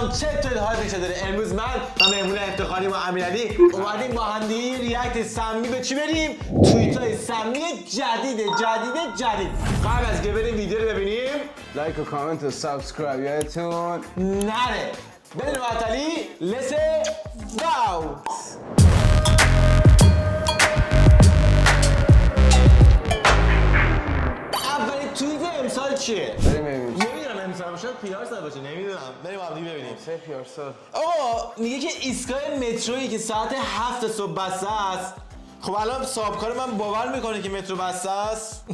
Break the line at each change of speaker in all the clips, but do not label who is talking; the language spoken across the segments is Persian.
دوستان چطور حالتون چطوره؟ امروز من و مهمون افتخاری ما امیرعلی اومدیم با هم دیگه ریاکت سمی به چی بریم؟ توییتای سمی جدید. قبل از که بریم ویدیو رو ببینیم
لایک و کامنت و سابسکرایب یادتون
نره. بدون معطلی لیتس گو. اولین توییت امسال چیه؟
بریم ببینیم.
نمیدونم امسال باشه پیار سال باشه نمیدونم. بریم با هم دیگه ببینیم.
سه پیارسال.
آقا میگه که ایستگاه مترویی که ساعت 7 صبح بسته است. خب الان صاحبکار من باور میکنه که مترو بسته است.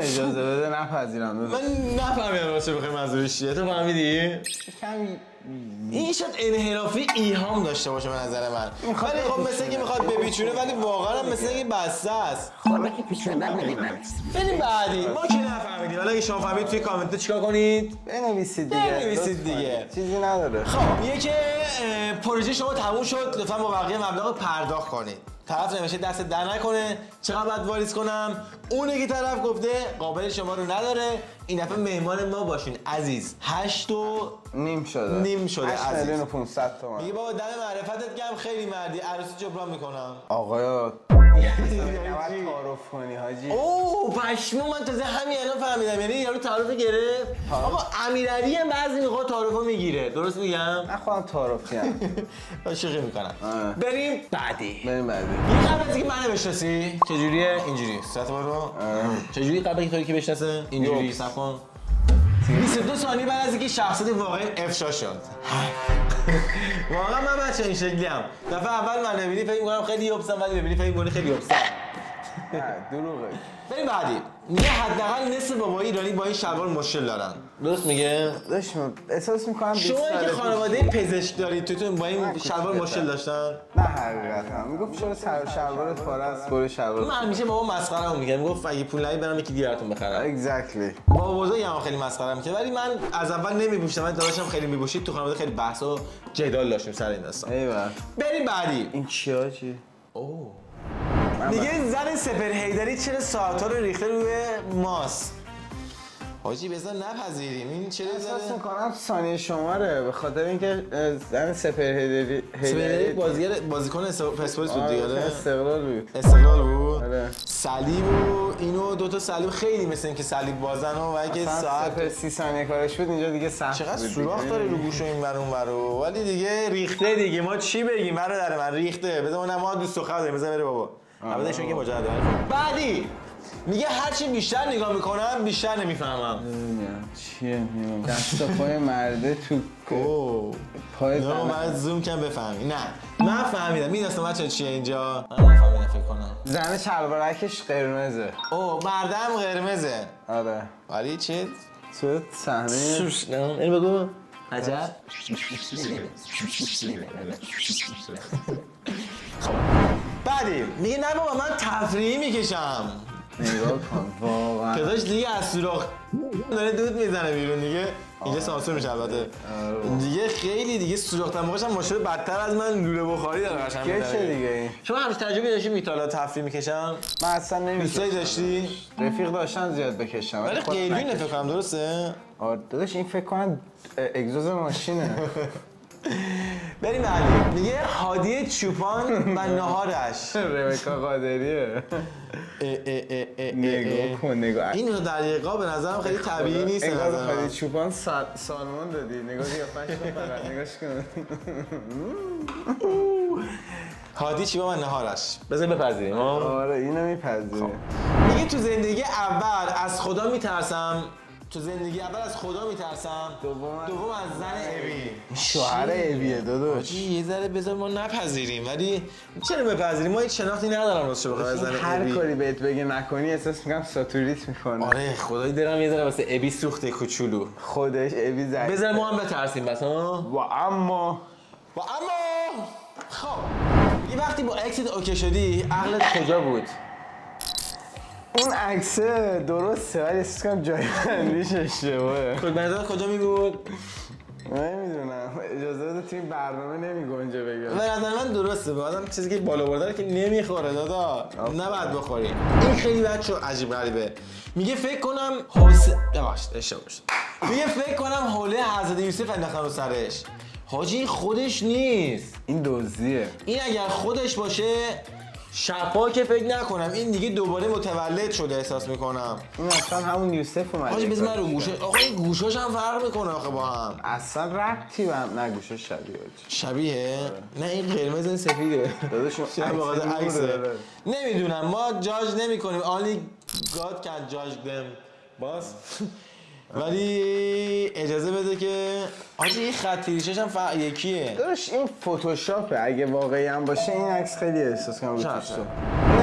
اجازه بده نپذیرم.
من نفهمیدم راستش بخیر منظورش چیه. تو فهمیدی؟
کمی
این شاید انحرافی ایهام داشته باشه به نظر من. ولی خب مثل اینکه میخواد بپیچونه ولی واقعا هم مثل اینکه بسته است.
خب که پیش من نمیدونم.
بریم بعدی. ما که نفهمیدیم. حالا اگه شما فهمید توی کامنت چیکار کنید؟
بنویسید دیگه. چیزی نداره.
خب میگه که پروژه شما تموم شد، لطفا با بقیه مبلغ پرداخت کنید. طرف نمیشه دست در نکنه، چقدر باید واریز کنم؟ اون که طرف گفته قابل شما رو نداره. این دفعه مهمان ما باشین عزیز. 8 و
نیم شده 8
عزیز.
میلیون و 500 تومن.
میگه بابا دم معرفتت گم خیلی مردی، عروسی جبران میکنم.
آقایا نباید تعارف کنی حاجی.
اوه پشمو، من تازه همین الان فهمیدم. یعنی یارو تعارف گرفت. آقا امیرعلی هم بعضی موقع تعارفو میگیره. درست میگم؟
من خودم تعارفی ام.
شوخی میکنم. بریم بعدی.
یه
قبل از اینکه منو بشناسی چجوریه؟ اینجوری صورت برو. چجوری قبل اینکه که بشناسه؟ اینجوری صف کن. 22 ثانیه بعد از اینکه شخصیت واقعی افشا شد. واقعا من بچه این شکلی ام. دفعه اول من ببینی فکر می‌کنم خیلی یوبسم، ولی ببینی فکر می‌کنی خیلی یوبسم.
نه دروغه.
بریم بعدی. میگه حداقل نصف بابای ایرانی با این شلوار مشکل دارن. درست میگه؟
داشتم احساس می‌کنم 20
شما
سال
که خانواده پزشک دارید توتون با این شلوار مشکل داشتن؟
نه حقیقتا میگفت چرا شلوارت پاره است برو شلوار.
من همیشه بابا مسخره‌مو میگه. میگفت اگه پول ندی برام یکی دیگه براتون بخرم.
اگزکتلی.
بابا بزرگم هم خیلی مسخره می‌کرد ولی من از اول نمی‌پوشیدم. من داداشم خیلی می‌پوشید. تو خانواده خیلی بحث و جدال داشتیم سر این داستان.
ایول.
بریم بعدی.
این چیا چی؟
اوه. میگه زن سپر حیدری چرا ساعت‌ها رو ریخته روی ماست؟ حاجی بذار نپذیریم. این چرا
احساس می‌کنم ثانیه شماره به خاطر اینکه زن سپر حیدری
بازیکن پرسپولیس بود دیگه.
استقلال بود.
استقلال بود.
آره.
صلیب و اینو دو تا صلیب خیلی مثل اینکه صلیب بازن و اگه ساعت
سپر 30 ثانیه کارش بود اینجا دیگه سخت بود.
چقدر سوراخ داره رو گوش این ور اون ور ولی دیگه ریخته دیگه. ما چی بگیم برادر من ریخته. بذار ما دوست دختر داریم. بذار بره بابا. البته ایشون که مجرد داره. بعدی میگه هرچی بیشتر نگاه میکنم بیشتر نمیفهمم.
چیه میگم دست پای مرده تو پای
نه من زوم کم بفهمی. نه من فهمیدم. میدونستم بچه‌ها چیه اینجا. من نفهمیدم فکر کنم.
زن شلوارکش قرمزه.
اوه مردم قرمزه.
آره.
ولی چه
صحنه
نه اینو بگو. عجب. بعدی میگه نه بابا من تفریحی میکشم.
نگاه کن واقعا
پداش دیگه از سوراخ داره دود میزنه بیرون دیگه. اینجا سانسور میشه البته. دیگه خیلی دیگه سوراخ دماغش هم ماشاءالله بدتر از من لوله بخاری داره قشنگ می‌داره.
چه دیگه این؟
شما همیشه تجربه داشتی میتالا تفریح میکشم؟
من اصلا نمی‌کشم.
دوستایی داشتی؟
رفیق داشتن زیاد بکشم
ولی قیلوینه فکر کنم. درسته؟
آره داداش این فکر کنم اگزوز ماشینه.
بریم علی. میگه هادی چوپان و ناهارش.
ربکا قادریه. نگاه کن نگاه.
این دقیقا به نظرم خیلی طبیعی نیست.
انگار هادی چوپان سالمون دادی. نگاه قیافش فقط نگاش کن.
هادی چوپان و ناهارش. بذار بپذیریم.
آره اینو میپذیره.
میگه تو زندگی اول از خدا میترسم. دوم از زن ابی.
شوهر ابیه داداش.
یه ذره بذار ما نپذیریم. ولی چرا بپذیریم؟ ما هیچ شناختی ندارم راستش بخوام از زن ابی.
هر کاری بهت بگه نکنی احساس میکنم ساتوریت میکنه.
آره خدایی دارم یه ذره واسه ابی سوخته کوچولو.
خودش ابی زد.
بذار ما هم بترسیم بس ها.
و اما
خب یه وقتی با اکسیت اوکی شدی عقلت کجا بود؟
اون عکسه درسته ولی احساس کنم جای بندیش اشتباهه.
خود بنظرت کجا می بود؟
نمیدونم اجازه بده تو این برنامه نمیگنجه بگم.
به نظر من درسته. بعدم چیزی که بالا برده که نمیخوره دادا. نباید بخوری. این خیلی بچه عجیب غریبه. میگه فکر کنم میگه فکر کنم حوله حضرت یوسف انداختن رو سرش. حاجی این خودش نیست.
این دزدیه.
این اگر خودش باشه شبا که فکر نکنم این دیگه دوباره متولد شده احساس میکنم.
این اصلا همون یوسف اومده.
حاجی بذار من رو گوشه. آقا این گوشاش هم فرق میکنه آخه با هم.
اصلا ربطی به هم نگوشه شبیه.
شبیه؟ نه این قرمز این سفیده.
داداشم
شبیه با قدر
عکس
عکسه.
داره.
نمیدونم ما جاج نمی کنیم. only God can judge them. باز ولی اجازه بده که حاجی این خط تیریشش هم یکیه.
داداش این فتوشاپه، اگه واقعی هم باشه این عکس خیلی احساس کنم رو توش تو.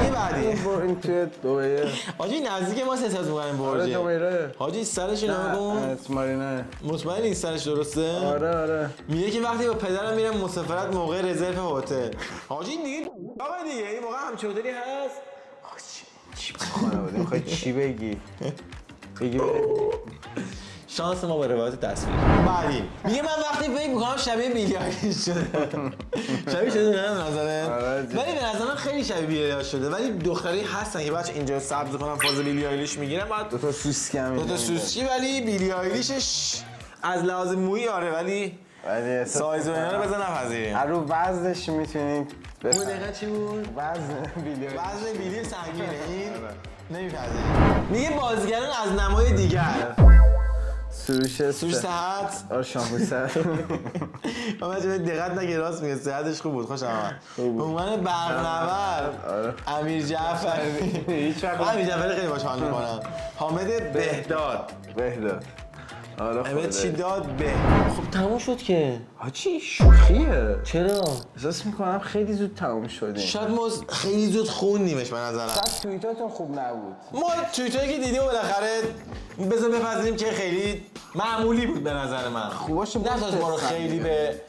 این بعدی
این توی دوباره.
حاجی نزدیک ما احساس می‌کنیم برجه.
دوباره.
حاجی سرش نگاه کن.
مارینه.
مطمئن این سرش درسته؟
آره.
میگه که وقتی با پدرم میرم مسافرت موقع رزرو هتل. حاجی دیگه دیگه این موقع همچین هتلی هست؟
چی خانواده میخوای چی بگی؟ بگی
شانس ما با روایت تصویر. بعدی میگه من وقتی فکر می‌کنم شبیه بیلی آیلیش شده. شبیه شده نه به نظرت؟ ولی به نظر من خیلی شبیه بیلی آیلیش شده. ولی دختری هستن که بچه اینجا سبز کنن فاز بیلی آیلیش میگیرن بعد
دو تا سوسکی هم
دو تا سوسکی ولی بیلی آیلیشش از لحاظ مویی آره ولی سایز و اینا رو بزن نپذیریم.
رو وزنش میتونید
اون دقیقا چی بود؟
وزن بیلی
وزن بیلی سنگینه این نمیپذیریم. میگه بازیگران از نمای دیگر
سروش
صحت
آره شامپو سر
من بچه دقت نگه راست میگه صحتش خوب بود خوشم آمد به عنوان برنورد امیر جعفری امیر جعفری خیلی باش حال میکنم حامد بهداد
آره
امید چی داد به خب تموم شد که
حاجی شوخیه
چرا؟
احساس میکنم خیلی زود تموم شدیم
شاید ما خیلی زود خوندیمش به نظرم
شاید توییتاتون خوب نبود
ما توییتایی که دیدیم بالاخره بذار بپذیریم که خیلی معمولی بود به نظر من
خوباشه
نتونست ما رو خیلی به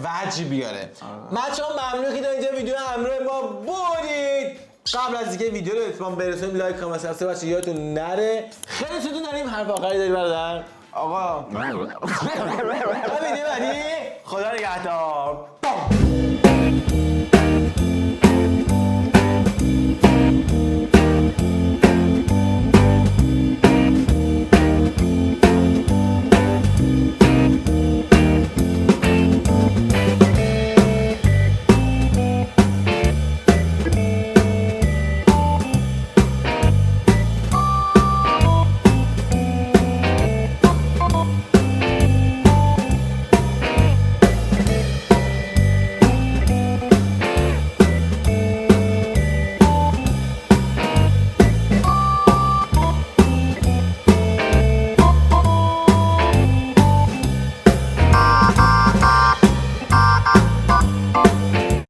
وجه بیاره بچه‌ها ممنون که تا اینجا ویدیو همراه ما بودید قبل از اینکه ویدیو رو اتمام برسونیم لایک کامنت سابسکرایب بچه‌ها یادتون نره خیلی سوتون داریم حرف آخری داری برادر
آقا
ویدیو بعدی خدا نگهدار